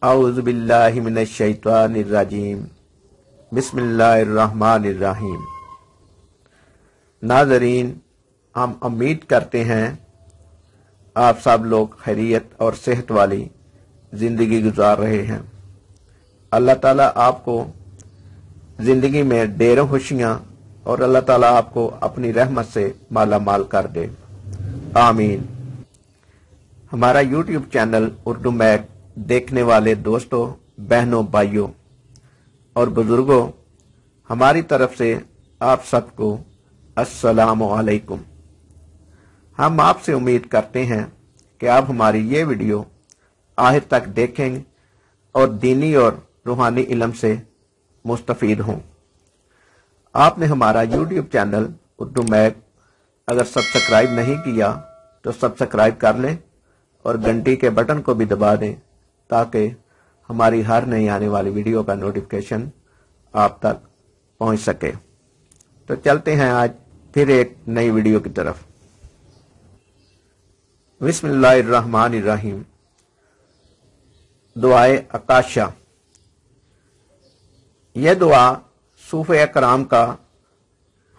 अऊज़ु बिल्लाहि मिनश शैतानिर रजीम। बिस्मिल्लाहिर्रहमानिर्रहीम। नाज़रीन, हम उम्मीद करते हैं आप सब लोग खैरियत और सेहत वाली ज़िंदगी गुजार रहे हैं। अल्लाह ताला आपको ज़िंदगी में ढेरों खुशियाँ और अल्लाह ताला आपको अपनी रहमत से माला माल कर दे, आमीन। हमारा YouTube चैनल उर्दू मैक देखने वाले दोस्तों, बहनों, भाइयों और बुजुर्गों, हमारी तरफ से आप सबको अस्सलामु अलैकुम। हम आपसे उम्मीद करते हैं कि आप हमारी ये वीडियो आखिर तक देखेंगे और दीनी और रूहानी इल्म से मुस्तफीद हों। आपने हमारा YouTube चैनल उर्दू मैक अगर सब्सक्राइब नहीं किया तो सब्सक्राइब कर लें और घंटी के बटन को भी दबा दें ताकि हमारी हर नई आने वाली वीडियो का नोटिफिकेशन आप तक पहुंच सके। तो चलते हैं आज फिर एक नई वीडियो की तरफ। बिस्मिल्लाहिर्रहमानिर्रहीम। दुआए अकाशा। यह दुआ सूफ़े कराम का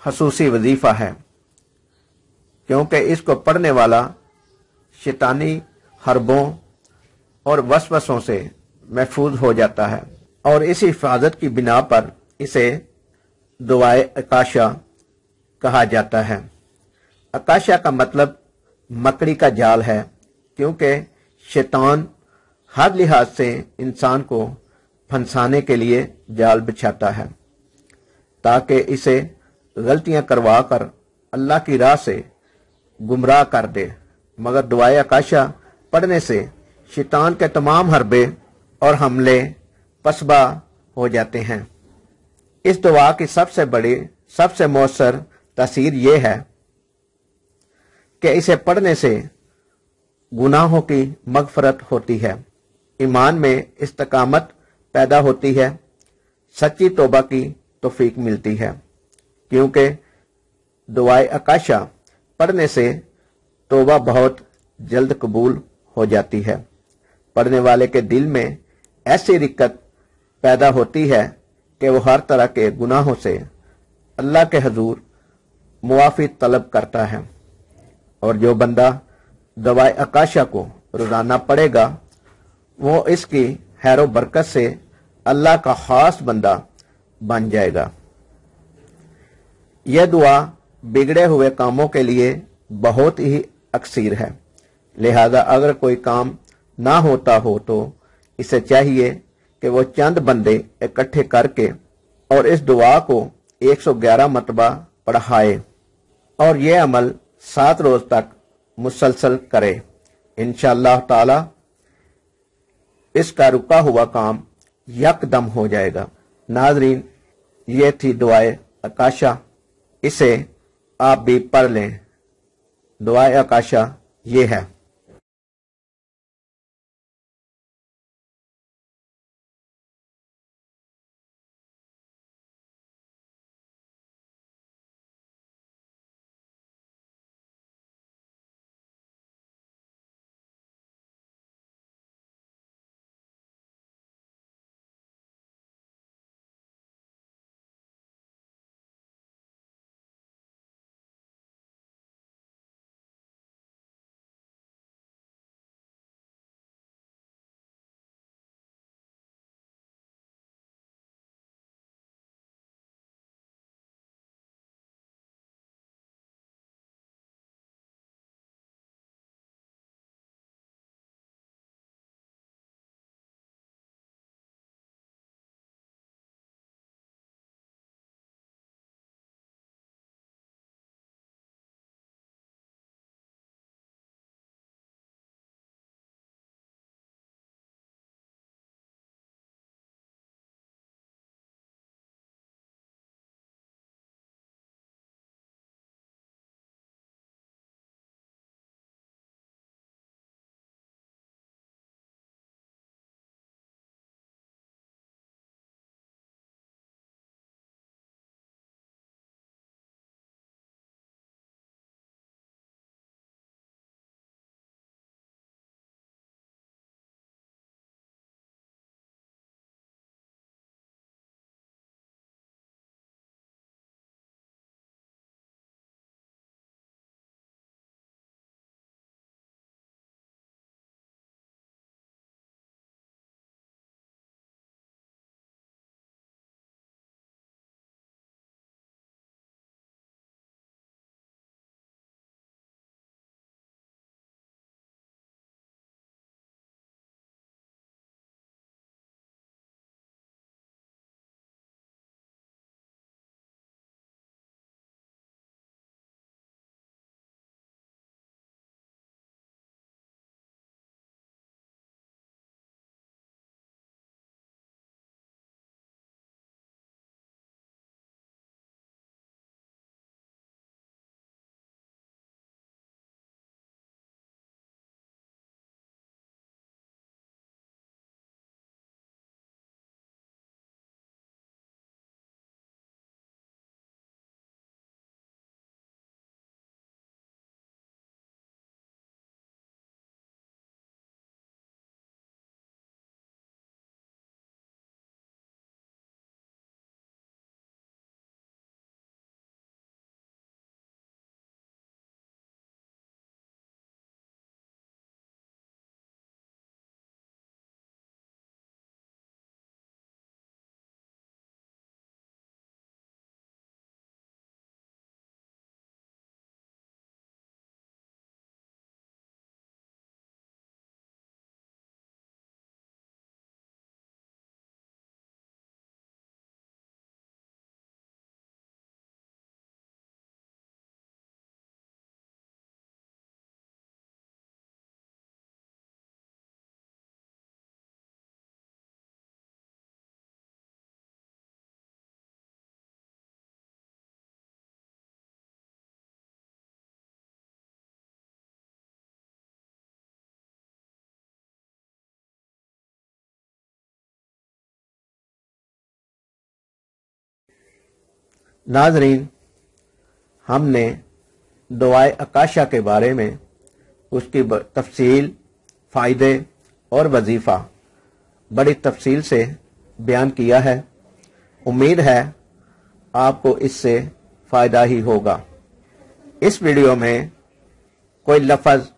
खसूसी वजीफा है, क्योंकि इसको पढ़ने वाला शैतानी हरबों और वसवसों से महफूज हो जाता है और इस हिफाजत की बिना पर इसे दुआए अकाशा कहा जाता है। अकाशा का मतलब मकड़ी का जाल है, क्योंकि शैतान हर लिहाज से इंसान को फंसाने के लिए जाल बिछाता है ताकि इसे गलतियां करवा कर अल्लाह की राह से गुमराह कर दे। मगर दुआए अकाशा पढ़ने से शैतान के तमाम हरबे और हमले पसबा हो जाते हैं। इस दुआ की सबसे बड़ी, सबसे मौसर तासीर ये है कि इसे पढ़ने से गुनाहों की मगफरत होती है, ईमान में इस्तकामत पैदा होती है, सच्ची तौबा की तौफीक मिलती है, क्योंकि दुआए अकाशा पढ़ने से तौबा बहुत जल्द कबूल हो जाती है। पढ़ने वाले के दिल में ऐसी रिक्कत पैदा होती है कि वो हर तरह के गुनाहों से अल्लाह के हजूर मुआफ़ी तलब करता है। और जो बंदा दुआए अकाशा को रोजाना पढ़ेगा वो इसकी खैर बरकत से अल्लाह का खास बंदा बन जाएगा। यह दुआ बिगड़े हुए कामों के लिए बहुत ही अक्सीर है, लिहाजा अगर कोई काम ना होता हो तो इसे चाहिए कि वो चंद बंदे इकट्ठे करके और इस दुआ को 111 मरतबा पढ़ाए और ये अमल 7 रोज तक मुसलसल करे। इंशाअल्लाह ताला इसका रुका हुआ काम यकदम हो जाएगा। नाजरीन, ये थी दुआए अकाशा, इसे आप भी पढ़ लें। दुआए अकाशा ये है। नाज़रीन, हमने दुआए अकाशा के बारे में उसकी तफसील, फ़ायदे और वजीफ़ा बड़ी तफसील से बयान किया है। उम्मीद है आपको इससे फ़ायदा ही होगा। इस वीडियो में कोई लफ्ज़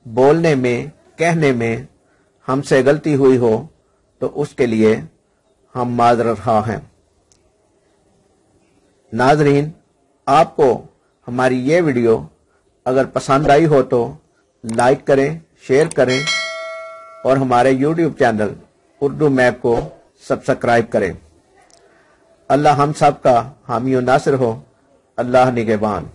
बोलने में, कहने में हमसे गलती हुई हो तो उसके लिए हम माज़रत ख़्वाह हैं। नाज़रीन, आपको हमारी ये वीडियो अगर पसंद आई हो तो लाइक करें, शेयर करें और हमारे यूट्यूब चैनल उर्दू मैप को सब्सक्राइब करें। अल्लाह हम सब का हामी और नासिर हो। अल्लाह निगहबान।